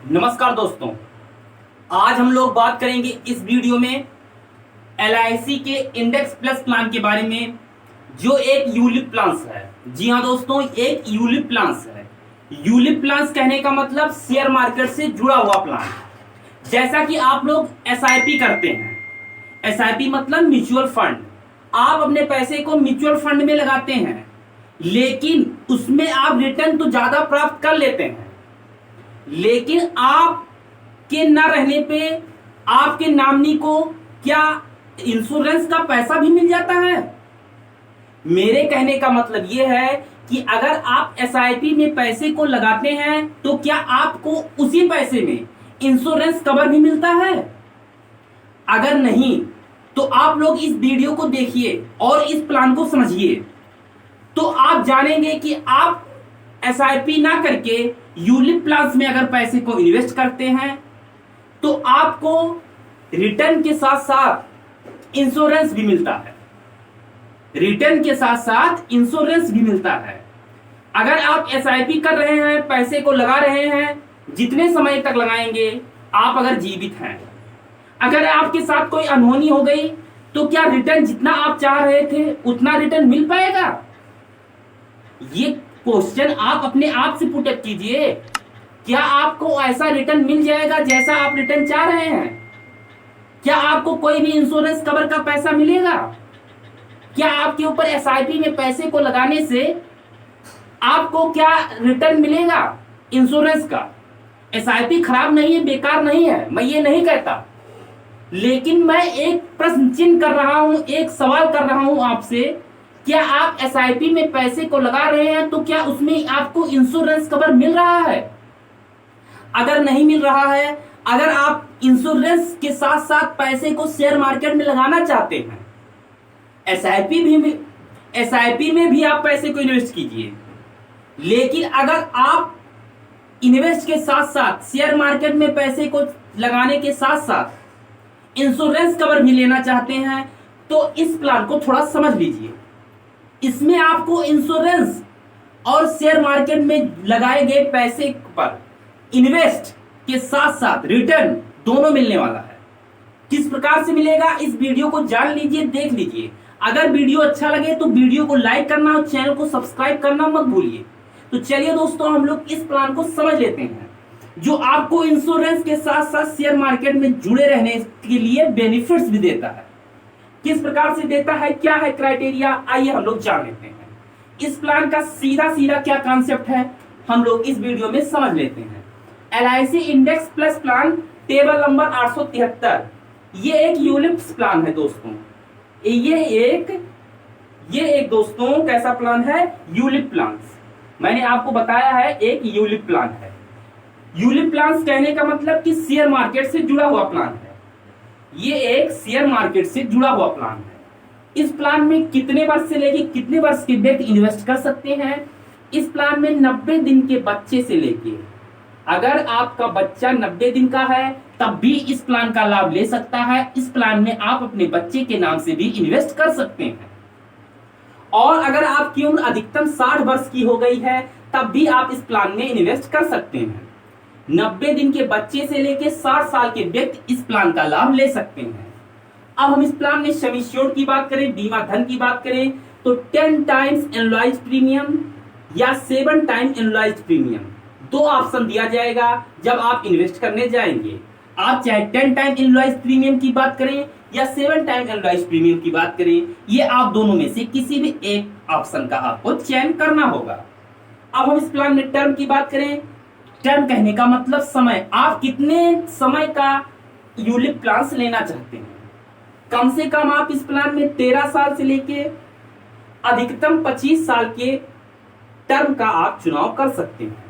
नमस्कार दोस्तों। आज हम लोग बात करेंगे इस वीडियो में LIC के इंडेक्स प्लस प्लान के बारे में, जो एक यूलिप प्लान्स है। जी हाँ दोस्तों, एक यूलिप प्लान्स है। यूलिप प्लान्स कहने का मतलब शेयर मार्केट से जुड़ा हुआ प्लान। जैसा कि आप लोग SIP करते हैं, SIP मतलब म्यूचुअल फंड। आप अपने पैसे को म्यूचुअल फंड में लगाते हैं, लेकिन उसमें आप रिटर्न तो ज्यादा प्राप्त कर लेते हैं, लेकिन आप के न रहने पे आपके नॉमिनी को क्या इंश्योरेंस का पैसा भी मिल जाता है। मेरे कहने का मतलब यह है कि अगर आप SIP में पैसे को लगाते हैं तो क्या आपको उसी पैसे में इंश्योरेंस कवर भी मिलता है। अगर नहीं तो आप लोग इस वीडियो को देखिए और इस प्लान को समझिए, तो आप जानेंगे कि आप SIP ना करके यूलिप प्लान्स में अगर पैसे को इन्वेस्ट करते हैं तो आपको रिटर्न के साथ साथ इंश्योरेंस भी मिलता है। रिटर्न के साथ साथ इंश्योरेंस भी मिलता है। अगर आप SIP कर रहे हैं, पैसे को लगा रहे हैं, जितने समय तक लगाएंगे, आप अगर जीवित हैं, अगर आपके साथ कोई अनहोनी हो गई तो क्या रिटर्न जितना आप चाह रहे थे उतना रिटर्न मिल पाएगा। ये क्वेश्चन आप अपने आप से पुट अप कीजिए। क्या आपको ऐसा रिटर्न मिल जाएगा जैसा आप रिटर्न चाह रहे हैं। क्या आपको कोई भी इंश्योरेंस कवर का पैसा मिलेगा। क्या आपके ऊपर SIP में पैसे को लगाने से आपको क्या रिटर्न मिलेगा इंश्योरेंस का। SIP खराब नहीं है, बेकार नहीं है, मैं ये नहीं कहता, लेकिन मैं एक प्रश्न चिन्ह कर रहा हूं, एक सवाल कर रहा हूं आपसे। क्या आप SIP में पैसे को लगा रहे हैं तो क्या उसमें आपको इंश्योरेंस कवर मिल रहा है। अगर नहीं मिल रहा है, अगर आप इंश्योरेंस के साथ साथ पैसे को शेयर मार्केट में लगाना चाहते हैं, SIP में भी आप पैसे को इन्वेस्ट कीजिए, लेकिन अगर आप इन्वेस्ट के साथ साथ शेयर मार्केट में पैसे को लगाने के साथ साथ इंश्योरेंस कवर भी लेना चाहते हैं तो इस प्लान को थोड़ा समझ लीजिए। इसमें आपको इंश्योरेंस और शेयर मार्केट में लगाए गए पैसे पर इन्वेस्ट के साथ साथ रिटर्न दोनों मिलने वाला है। किस प्रकार से मिलेगा इस वीडियो को जान लीजिए, देख लीजिए। अगर वीडियो अच्छा लगे तो वीडियो को लाइक करना और चैनल को सब्सक्राइब करना मत भूलिए। तो चलिए दोस्तों, हम लोग इस प्लान को समझ लेते हैं, जो आपको इंश्योरेंस के साथ साथ शेयर मार्केट में जुड़े रहने के लिए बेनिफिट्स भी देता है। किस प्रकार से देता है, क्या है क्राइटेरिया, आइए हम लोग जान लेते हैं। इस प्लान का सीधा सीधा क्या कॉन्सेप्ट है, हम लोग इस वीडियो में समझ लेते हैं। LIC index plus plan table number 873, ये एक यूलिप प्लान है दोस्तों। ये एक दोस्तों कैसा प्लान है, यूलिप प्लान। मैंने आपको बताया है एक यूलिप प्लान है। यूलिप प्लान कहने का मतलब कि शेयर मार्केट से जुड़ा हुआ प्लान है। ये एक शेयर मार्केट से जुड़ा हुआ प्लान है। इस प्लान में कितने वर्ष से लेके कितने वर्ष के व्यक्ति इन्वेस्ट कर सकते हैं। इस प्लान में 90 दिन के बच्चे से लेके, अगर आपका बच्चा 90 दिन का है तब भी इस प्लान का लाभ ले सकता है। इस प्लान में आप अपने बच्चे के नाम से भी इन्वेस्ट कर सकते हैं। और अगर आपकी उम्र अधिकतम 60 वर्ष की हो गई है तब भी आप इस प्लान में इन्वेस्ट कर सकते हैं। 90 दिन के बच्चे से लेकर 60 साल के व्यक्ति इस प्लान का लाभ ले सकते हैं। अब हम इस प्लान में सम एश्योर्ड की बात करें, बीमा धन की बात करें, तो 10 टाइम्स एनुअलाइज्ड प्रीमियम या 7 टाइम्स एनुअलाइज्ड प्रीमियम, दो ऑप्शन दिया जाएगा जब आप इन्वेस्ट करने जाएंगे। आप चाहे 10 टाइम एनुअलाइज्ड प्रीमियम की बात करें या 7 टाइम एनुअलाइज्ड प्रीमियम की बात करें, ये आप दोनों में से किसी भी एक ऑप्शन का आपको चयन करना होगा। अब हम इस प्लान में टर्म की बात करें। टर्म कहने का मतलब समय, आप कितने समय का यूलिप प्लान लेना चाहते हैं। कम से कम आप इस प्लान में 13 साल से लेके अधिकतम 25 साल के टर्म का आप चुनाव कर सकते हैं।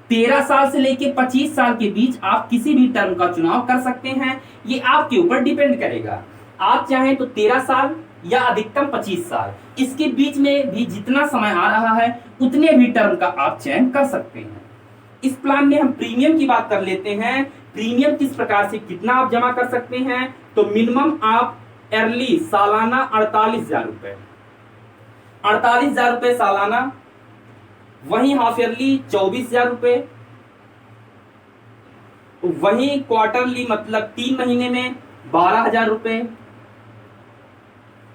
13 साल से लेके 25 साल के बीच आप किसी भी टर्म का चुनाव कर सकते हैं। ये आपके ऊपर डिपेंड करेगा। आप चाहें तो 13 साल या अधिकतम 25 साल, इसके बीच में भी जितना समय आ रहा है उतने भी टर्म का आप चयन कर सकते हैं। इस प्लान में हम प्रीमियम की बात कर लेते हैं। प्रीमियम किस प्रकार से कितना आप जमा कर सकते हैं, तो मिनिमम आप अर्ली सालाना 48,000 रुपए, 48,000 रुपए सालाना, वहीं हाफ ईयरली 24,000 रुपए, वही क्वार्टरली मतलब 3 महीने में 12,000 रुपए,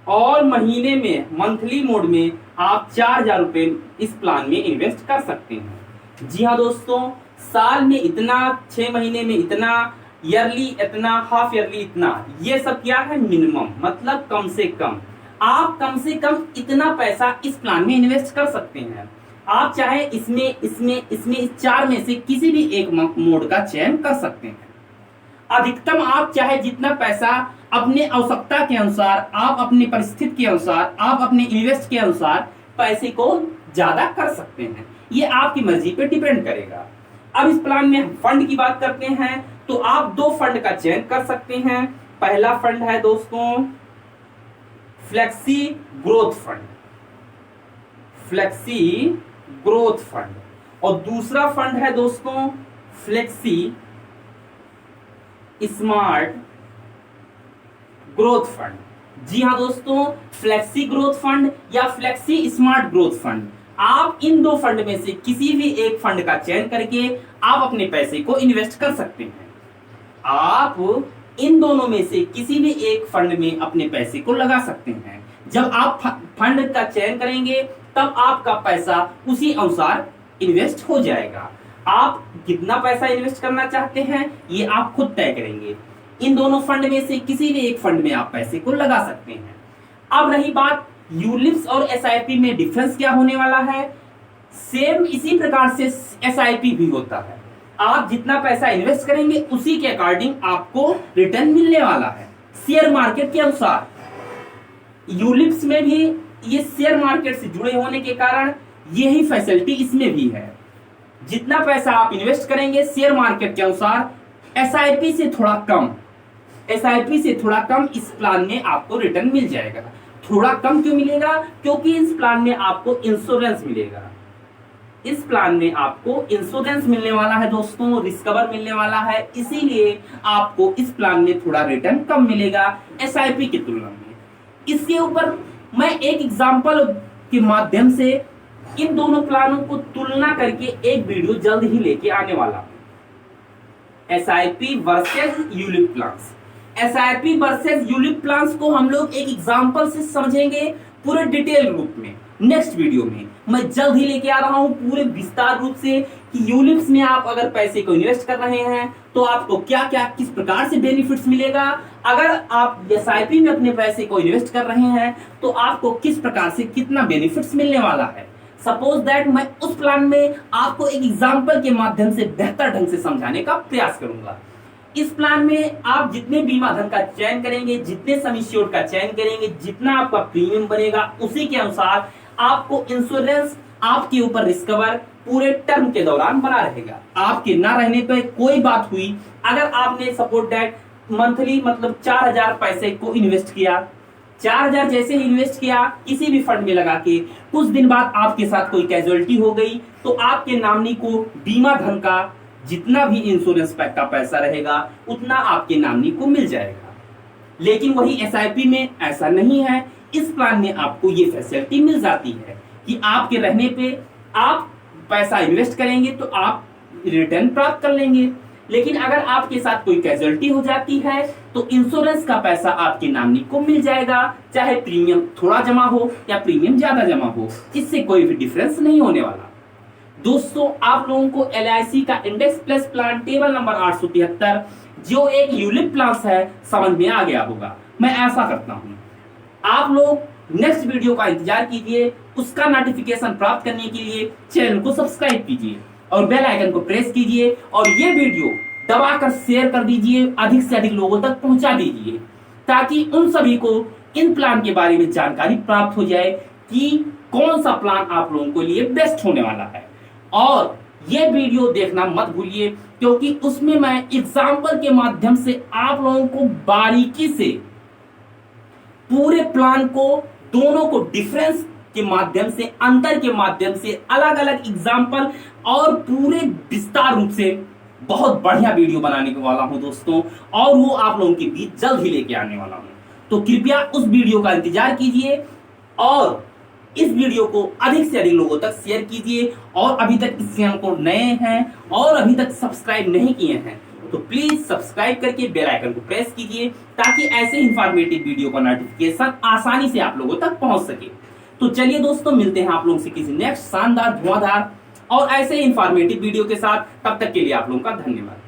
और महीने में मंथली मोड में आप 4,000 रुपए इस प्लान में इन्वेस्ट कर सकते हैं। जी हाँ दोस्तों, साल में इतना, 6 महीने में इतना, ईयरली इतना, हाफ ईयरली इतना, ये सब क्या है, मिनिमम, मतलब कम से कम। आप कम से कम इतना पैसा इस प्लान में इन्वेस्ट कर सकते हैं। आप चाहे इसमें इसमें इसमें इस 4 में से किसी भी एक मोड का चयन कर सकते हैं। अधिकतम आप चाहे जितना पैसा अपने आवश्यकता के अनुसार, आप अपनी परिस्थिति के अनुसार, आप अपने इन्वेस्ट के अनुसार पैसे को ज्यादा कर सकते हैं। ये आपकी मर्जी पे डिपेंड करेगा। अब इस प्लान में फंड की बात करते हैं तो आप 2 फंड का चयन कर सकते हैं। पहला फंड है दोस्तों flexi growth fund, flexi growth fund, और दूसरा फंड है दोस्तों फ्लेक्सी स्मार्ट ग्रोथ फंड। जी हाँ दोस्तों, फ्लेक्सी ग्रोथ फंड या फ्लेक्सी स्मार्ट ग्रोथ फंड, आप इन 2 फंड में से किसी भी एक फंड का चयन करके आप अपने पैसे को इन्वेस्ट कर सकते हैं। आप इन दोनों में से किसी भी एक फंड में अपने पैसे को लगा सकते हैं। जब आप फंड का चयन करेंगे तब आपका पैसा उसी अनुसार इन्वेस्ट हो जाएगा। आप कितना पैसा इन्वेस्ट करना चाहते हैं ये आप खुद तय करेंगे। इन दोनों फंड में से किसी भी एक फंड में आप पैसे को लगा सकते हैं। अब रही बात यूलिप्स और एसआईपी में डिफरेंस क्या होने वाला है। सेम इसी प्रकार से एसआईपी भी होता है। आप जितना पैसा इन्वेस्ट करेंगे उसी के अकॉर्डिंग आपको रिटर्न मिलने वाला है शेयर मार्केट के अनुसार। यूलिप्स में भी ये शेयर मार्केट से जुड़े होने के कारण यही फैसिलिटी इसमें भी है। जितना पैसा आप इन्वेस्ट करेंगे शेयर मार्केट के अनुसार, एसआईपी से थोड़ा कम, एसआईपी से थोड़ा कम इस प्लान में आपको रिटर्न मिल जाएगा। थोड़ा कम क्यों मिलेगा? क्योंकि इस प्लान में आपको इंश्योरेंस मिलेगा। इस प्लान में आपको इंश्योरेंस मिलने वाला है दोस्तों, रिस्क कवर मिलने वाला है, इसीलिए आपको इस प्लान में थोड़ा रिटर्न कम मिलेगा एसआईपी की तुलना में। इसके ऊपर मैं एक एग्जांपल के माध्यम से इन दोनों प्लानों को तुलना करके एक वीडियो जल्द ही लेके आने वाला हूं। SIP versus ULIP plans. SIP versus ULIP plans को हम लोग एक एग्जांपल से समझेंगे पूरे डिटेल रूप में। नेक्स्ट वीडियो में मैं जल्द ही लेके आ रहा हूं पूरे विस्तार रूप से कि यूलिप्स में आप अगर पैसे को इन्वेस्ट कर रहे हैं तो आपको क्या क्या किस प्रकार से बेनिफिट्स मिलेगा, अगर आप एसआईपी में अपने पैसे को इन्वेस्ट कर रहे हैं तो आपको किस प्रकार से कितना बेनिफिट्स मिलने वाला है। सपोज दैट मैं उस प्लान में आपको एक एग्जांपल के माध्यम से बेहतर ढंग से समझाने का प्रयास करूंगा। इस प्लान में आप जितने बीमा धन का चयन करेंगे, जितने सम एश्योर्ड का चयन करेंगे, जितना आपका प्रीमियम बनेगा उसी के अनुसार आपको इंश्योरेंस, आपके ऊपर रिस्क कवर पूरे टर्म के दौरान बना रहेगा। आपके ना रहने पर कोई बात हुई, अगर आपने सपोज दैट मंथली मतलब 4,000 पैसे को इन्वेस्ट किया, 4,000 जैसे ही इन्वेस्ट किया किसी भी फंड में लगा के, कुछ दिन बाद आपके साथ कोई कैजुअलिटी हो गई तो आपके नामनी को बीमा धन का जितना भी इंश्योरेंस पैक का पैसा रहेगा उतना आपके नामनी को मिल जाएगा। लेकिन वही एसआईपी में ऐसा नहीं है। इस प्लान में आपको ये फैसिलिटी मिल जाती है कि आपके रहने पे आप पैसा इन्वेस्ट करेंगे तो आप रिटर्न प्राप्त कर लेंगे, लेकिन अगर आपके साथ कोई कैजुअलिटी हो जाती है तो इंश्योरेंस का पैसा आपके नामनी को मिल जाएगा, चाहे प्रीमियम थोड़ा जमा हो या प्रीमियम ज्यादा जमा हो, इससे कोई भी डिफरेंस नहीं होने वाला। दोस्तों, आप लोगों को एलआईसी का index plus plan table number 873 जो एक यूलिप प्लान है समझ में आ गया होगा, मैं ऐसा करता हूं। आप लोग नेक्स्ट वीडियो का इंतजार कीजिए, उसका नोटिफिकेशन प्राप्त करने के लिए चैनल को सब्सक्राइब कीजिए और बेल आइकन को प्रेस कीजिए और ये वीडियो दबाकर शेयर कर दीजिए, अधिक से अधिक लोगों तक पहुंचा दीजिए ताकि उन सभी को इन प्लान के बारे में जानकारी प्राप्त हो जाए कि कौन सा प्लान आप लोगों के लिए बेस्ट होने वाला है। और ये वीडियो देखना मत भूलिए क्योंकि उसमें मैं एग्जाम्पल के माध्यम से आप लोगों को बारीकी से पूरे प्लान को, दोनों को डिफरेंस के माध्यम से, अंतर के माध्यम से, अलग अलग एग्जाम्पल और पूरे विस्तार रूप से बहुत बढ़िया वीडियो बनाने वाला हूं दोस्तों, और वो आप लोगों के बीच जल्द ही लेके आने वाला हूं। तो कृपया उस वीडियो का इंतजार कीजिए और इस वीडियो को अधिक से अधिक लोगों तक शेयर कीजिए। और अभी तक इस चैनल को नए हैं और अभी तक सब्सक्राइब नहीं किए हैं तो प्लीज सब्सक्राइब करके बेल आइकन को प्रेस कीजिए ताकि ऐसे इंफॉर्मेटिव वीडियो का नोटिफिकेशन आसानी से आप लोगों तक पहुंच सके। तो चलिए दोस्तों, मिलते हैं आप लोगों से किसी नेक्स्ट शानदार, धुआंधार और ऐसे इंफॉर्मेटिव वीडियो के साथ। तब तक के लिए आप लोगों का धन्यवाद।